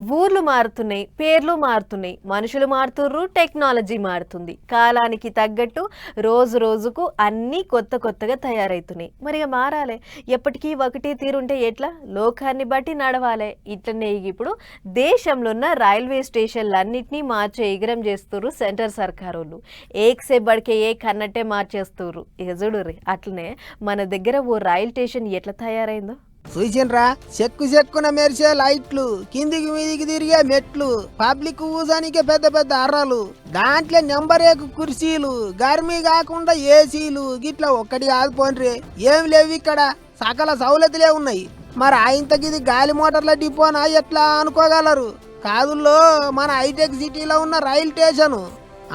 ఊర్లు మారుతున్నాయి, పేర్లు మారుతున్నాయి, మనుషులు మారుతుర్రు, టెక్నాలజీ మారుతుంది. కాలానికి తగ్గట్టు రోజు రోజుకు అన్నీ కొత్త కొత్తగా తయారైతున్నాయి. మరి ఇక మారాలే. ఎప్పటికీ ఒకటే తీరుంటే ఎట్లా? లోకాన్ని బట్టి నడవాలే. ఇట్లనే ఇప్పుడు దేశంలో ఉన్న రైల్వే స్టేషన్లన్నిటినీ మార్చే ఎగరం చేస్తుర్రు సెంటర్ సర్కారోళ్ళు. ఏక్ సే బడికే ఏక్ అన్నట్టే మార్చేస్తుర్రు. ఇక చూడుర్రి అట్లనే మన దగ్గర ఓ రైల్ స్టేషన్ ఎట్లా తయారైందో. చూసిండ్రా, చెక్కున మెరిసే లైట్లు, కిందికి మీదికి తిరిగే మెట్లు, పబ్లిక్ కూసానికే పెద్ద పెద్ద అర్రలు, దాంట్లో నెంబర్ ఏకు కుర్చీలు, గర్మీ కాకుండా ఏసీలు, గిట్లా ఒక్కటి కాదు పోన్రి, ఏం లేవు ఇక్కడ. సకల సౌలతులే ఉన్నాయి. మరి ఆయంతకిది గాలి మోటార్ల డిపోనా ఎట్లా అనుకోగలరు? కాదుల్లో మన హైటెక్ సిటీలో ఉన్న rail station.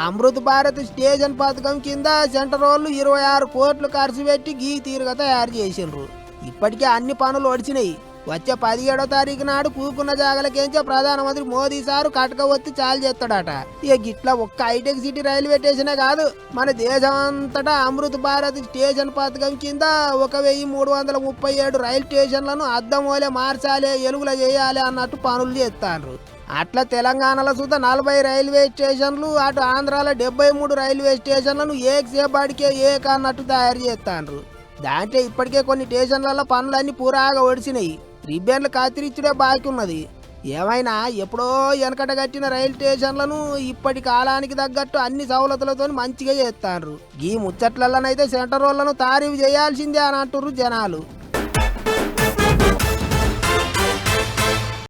Amrit Bharat station పథకం కింద సెంటర్ వాళ్ళు 26 కోట్లు ఖర్చు పెట్టి గీ తీరుగా తయారు చేసిండ్రు. ఇప్పటికే అన్ని పనులు ఒడిచినాయి. వచ్చే 17వ తారీఖు నాడు కూకున్న జాగలకేంచే ప్రధానమంత్రి మోదీ సారు కటక వచ్చి చాలు చేస్తాడట. ఇక గిట్లా ఒక్క హైటెక్ సిటీ రైల్వే స్టేషనే కాదు, మన దేశం అంతటా అమృత్ భారత్ స్టేషన్ పథకం కింద 1337 రైల్ స్టేషన్లను అద్దం ఓలే మార్చాలి, ఎలుగుల చేయాలి అన్నట్టు పనులు చేస్తారు. అట్లా తెలంగాణలో సుధా 40 రైల్వే స్టేషన్లు, అటు ఆంధ్రాలో 73 రైల్వే స్టేషన్లను ఏక్ సేపడికే ఏక్ అన్నట్టు తయారు చేస్తాండ్రు. దాంట్లో ఇప్పటికే కొన్ని స్టేషన్లలో పనులన్నీ పూరాగా ఒడిసినాయి. రిబ్బన్లు కత్తిరించుడే బాకీ ఉన్నది. ఏమైనా ఎప్పుడో వెనకట కట్టిన రైలు స్టేషన్లను ఇప్పటి కాలానికి తగ్గట్టు అన్ని సౌలతులతో మంచిగా చేస్తారు. ఈ ముచ్చట్లలోనైతే సెంటర్ వాళ్ళను తారీఫ్ చేయాల్సిందే అని అంటుర్రు జనాలు.